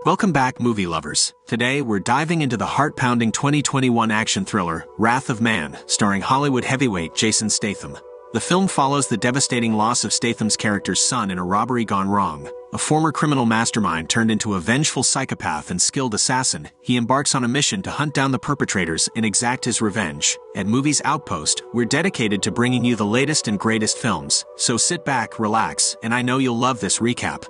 Welcome back, movie lovers. Today, we're diving into the heart-pounding 2021 action thriller, Wrath of Man, starring Hollywood heavyweight Jason Statham. The film follows the devastating loss of Statham's character's son in a robbery gone wrong. A former criminal mastermind turned into a vengeful psychopath and skilled assassin, he embarks on a mission to hunt down the perpetrators and exact his revenge. At Movies Outpost, we're dedicated to bringing you the latest and greatest films, so sit back, relax, and I know you'll love this recap.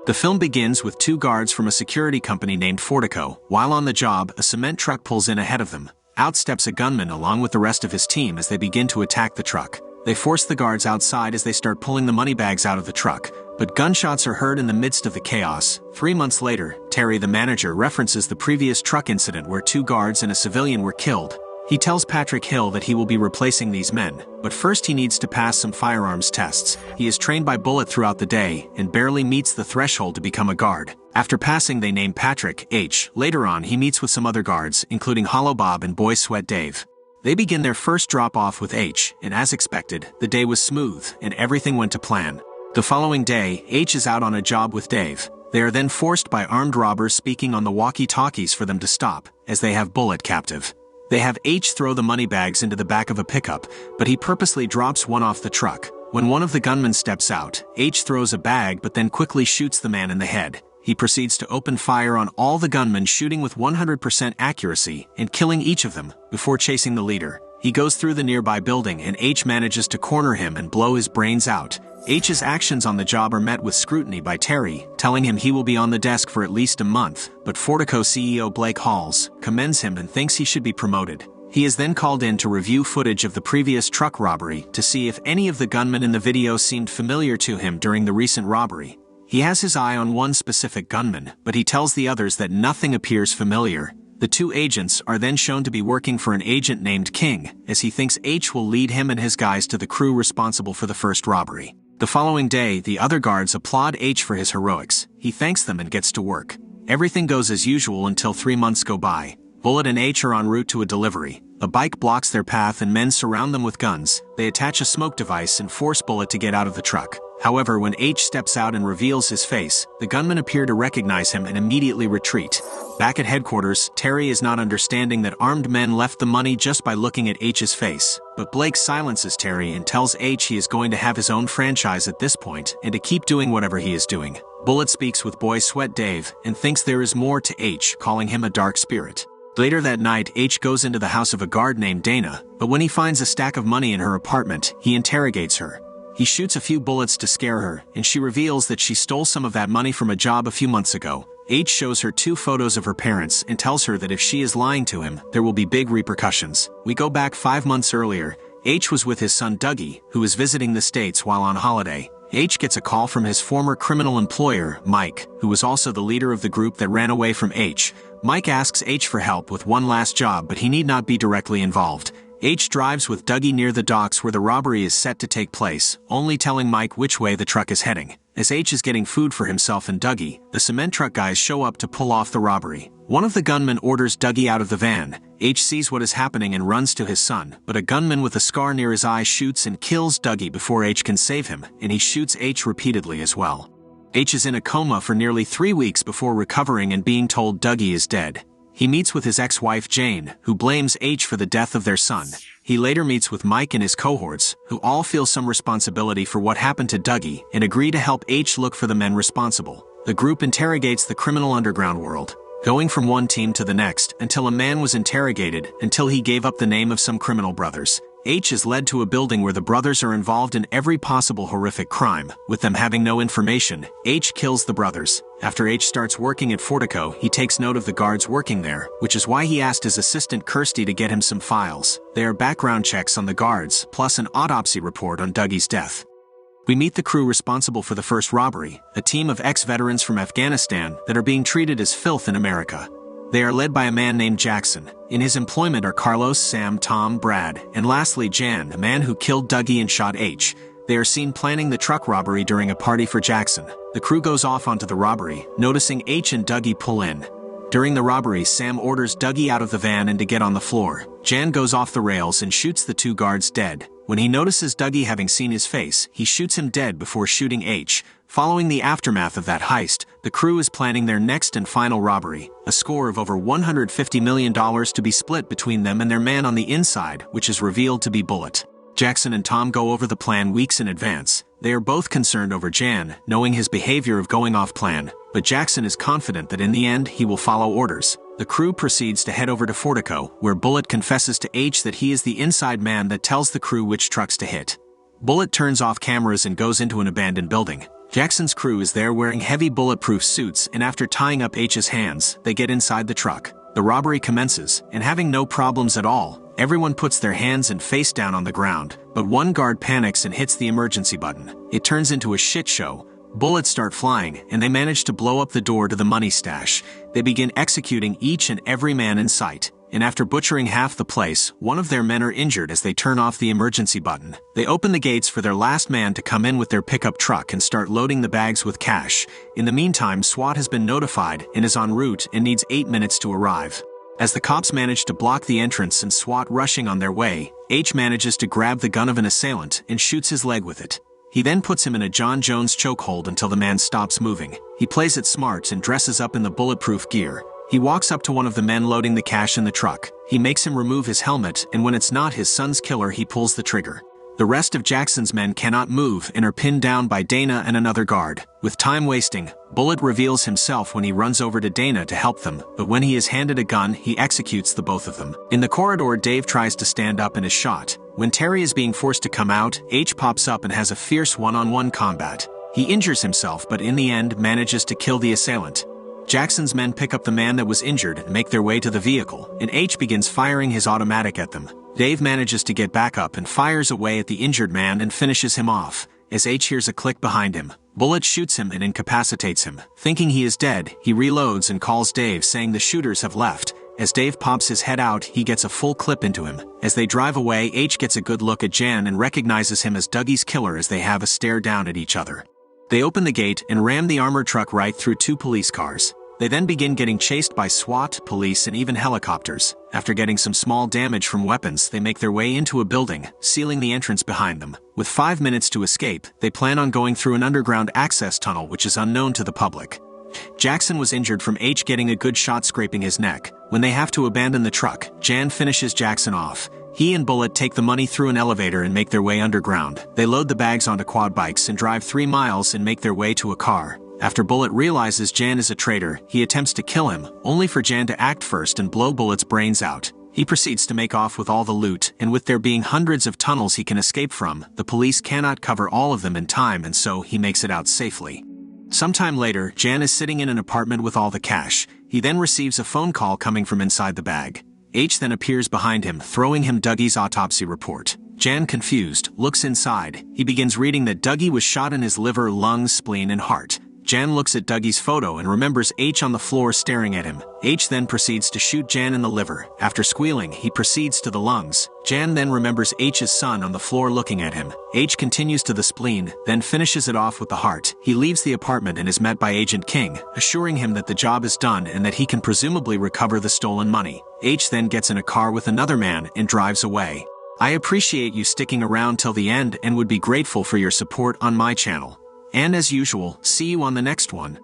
The film begins with two guards from a security company named Fortico. While on the job, a cement truck pulls in ahead of them. Out steps a gunman along with the rest of his team as they begin to attack the truck. They force the guards outside as they start pulling the money bags out of the truck, but gunshots are heard in the midst of the chaos. 3 months later, Terry, the manager, references the previous truck incident where 2 guards and a civilian were killed. He tells Patrick Hill that he will be replacing these men, but first he needs to pass some firearms tests. He is trained by bullet throughout the day and barely meets the threshold to become a guard. After passing, they name Patrick H. Later on, he meets with some other guards, including Hollow Bob and Boy Sweat Dave. They begin their first drop-off with H, and as expected, the day was smooth and everything went to plan. The following day, H is out on a job with Dave. They are then forced by armed robbers speaking on the walkie-talkies for them to stop, as they have Bullet captive. They have H throw the money bags into the back of a pickup, but he purposely drops one off the truck. When one of the gunmen steps out, H throws a bag but then quickly shoots the man in the head. He proceeds to open fire on all the gunmen, shooting with 100% accuracy and killing each of them before chasing the leader. He goes through the nearby building and H manages to corner him and blow his brains out. H's actions on the job are met with scrutiny by Terry, telling him he will be on the desk for at least a month, but Fortico CEO Blake Halls commends him and thinks he should be promoted. He is then called in to review footage of the previous truck robbery to see if any of the gunmen in the video seemed familiar to him during the recent robbery. He has his eye on one specific gunman, but he tells the others that nothing appears familiar. The 2 agents are then shown to be working for an agent named King, as he thinks H will lead him and his guys to the crew responsible for the first robbery. The following day, the other guards applaud H for his heroics. He thanks them and gets to work. Everything goes as usual until 3 months go by. Bullet and H are en route to a delivery. A bike blocks their path and men surround them with guns. They attach a smoke device and force Bullet to get out of the truck. However, when H steps out and reveals his face, the gunmen appear to recognize him and immediately retreat. Back at headquarters, Terry is not understanding that armed men left the money just by looking at H's face. But Blake silences Terry and tells H he is going to have his own franchise at this point and to keep doing whatever he is doing. Bullet speaks with Boy Sweat Dave and thinks there is more to H, calling him a dark spirit. Later that night, H goes into the house of a guard named Dana, but when he finds a stack of money in her apartment, he interrogates her. He shoots a few bullets to scare her, and she reveals that she stole some of that money from a job a few months ago. H shows her 2 photos of her parents and tells her that if she is lying to him, there will be big repercussions. We go back 5 months earlier. H was with his son Dougie, who is visiting the States while on holiday. H gets a call from his former criminal employer, Mike, who was also the leader of the group that ran away from H. Mike asks H for help with one last job, but he need not be directly involved. H drives with Dougie near the docks where the robbery is set to take place, only telling Mike which way the truck is heading. As H is getting food for himself and Dougie, the cement truck guys show up to pull off the robbery. One of the gunmen orders Dougie out of the van. H sees what is happening and runs to his son, but a gunman with a scar near his eye shoots and kills Dougie before H can save him, and he shoots H repeatedly as well. H is in a coma for nearly 3 weeks before recovering and being told Dougie is dead. He meets with his ex-wife Jane, who blames H for the death of their son. He later meets with Mike and his cohorts, who all feel some responsibility for what happened to Dougie and agree to help H look for the men responsible. The group interrogates the criminal underground world, going from one team to the next until a man was interrogated until he gave up the name of some criminal brothers. H is led to a building where the brothers are involved in every possible horrific crime. With them having no information, H kills the brothers. After H starts working at Fortico, he takes note of the guards working there, which is why he asked his assistant Kirsty to get him some files. There are background checks on the guards, plus an autopsy report on Dougie's death. We meet the crew responsible for the first robbery, a team of ex-veterans from Afghanistan that are being treated as filth in America. They are led by a man named Jackson. In his employment are Carlos, Sam, Tom, Brad, and lastly Jan, a man who killed Dougie and shot H. They are seen planning the truck robbery during a party for Jackson. The crew goes off onto the robbery, noticing H and Dougie pull in. During the robbery, Sam orders Dougie out of the van and to get on the floor. Jan goes off the rails and shoots the 2 guards dead. When he notices Dougie having seen his face, he shoots him dead before shooting H. Following the aftermath of that heist, the crew is planning their next and final robbery, a score of over $150 million to be split between them and their man on the inside, which is revealed to be Bullet. Jackson and Tom go over the plan weeks in advance. They are both concerned over Jan, knowing his behavior of going off plan, but Jackson is confident that in the end he will follow orders. The crew proceeds to head over to Fortico, where Bullet confesses to H that he is the inside man that tells the crew which trucks to hit. Bullet turns off cameras and goes into an abandoned building. Jackson's crew is there wearing heavy bulletproof suits, and after tying up H's hands, they get inside the truck. The robbery commences, and having no problems at all, everyone puts their hands and face down on the ground, but one guard panics and hits the emergency button. It turns into a shit show. Bullets start flying, and they manage to blow up the door to the money stash. They begin executing each and every man in sight, and after butchering half the place, one of their men are injured as they turn off the emergency button. They open the gates for their last man to come in with their pickup truck and start loading the bags with cash. In the meantime, SWAT has been notified and is en route and needs 8 minutes to arrive. As the cops manage to block the entrance and SWAT rushing on their way, H manages to grab the gun of an assailant and shoots his leg with it. He then puts him in a John Jones chokehold until the man stops moving. He plays it smart and dresses up in the bulletproof gear. He walks up to one of the men loading the cash in the truck. He makes him remove his helmet, and when it's not his son's killer, he pulls the trigger. The rest of Jackson's men cannot move and are pinned down by Dana and another guard. With time wasting, Bullet reveals himself when he runs over to Dana to help them, but when he is handed a gun, he executes the both of them. In the corridor, Dave tries to stand up and is shot. When Terry is being forced to come out, H pops up and has a fierce one-on-one combat. He injures himself, but in the end manages to kill the assailant. Jackson's men pick up the man that was injured and make their way to the vehicle, and H begins firing his automatic at them. Dave manages to get back up and fires away at the injured man and finishes him off. As H hears a click behind him, Bullet shoots him and incapacitates him. Thinking he is dead, he reloads and calls Dave, saying the shooters have left. As Dave pops his head out, he gets a full clip into him. As they drive away, H gets a good look at Jan and recognizes him as Dougie's killer as they have a stare down at each other. They open the gate and ram the armored truck right through 2 police cars. They then begin getting chased by SWAT, police, and even helicopters. After getting some small damage from weapons, they make their way into a building, sealing the entrance behind them. With 5 minutes to escape, they plan on going through an underground access tunnel which is unknown to the public. Jackson was injured from H getting a good shot scraping his neck. When they have to abandon the truck, Jan finishes Jackson off. He and Bullet take the money through an elevator and make their way underground. They load the bags onto quad bikes and drive 3 miles and make their way to a car. After Bullet realizes Jan is a traitor, he attempts to kill him, only for Jan to act first and blow Bullet's brains out. He proceeds to make off with all the loot, and with there being hundreds of tunnels he can escape from, the police cannot cover all of them in time, and so he makes it out safely. Sometime later, Jan is sitting in an apartment with all the cash. He then receives a phone call coming from inside the bag. H then appears behind him, throwing him Dougie's autopsy report. Jan, confused, looks inside. He begins reading that Dougie was shot in his liver, lungs, spleen, and heart. Jan looks at Dougie's photo and remembers H on the floor staring at him. H then proceeds to shoot Jan in the liver. After squealing, he proceeds to the lungs. Jan then remembers H's son on the floor looking at him. H continues to the spleen, then finishes it off with the heart. He leaves the apartment and is met by Agent King, assuring him that the job is done and that he can presumably recover the stolen money. H then gets in a car with another man and drives away. I appreciate you sticking around till the end and would be grateful for your support on my channel. And as usual, see you on the next one.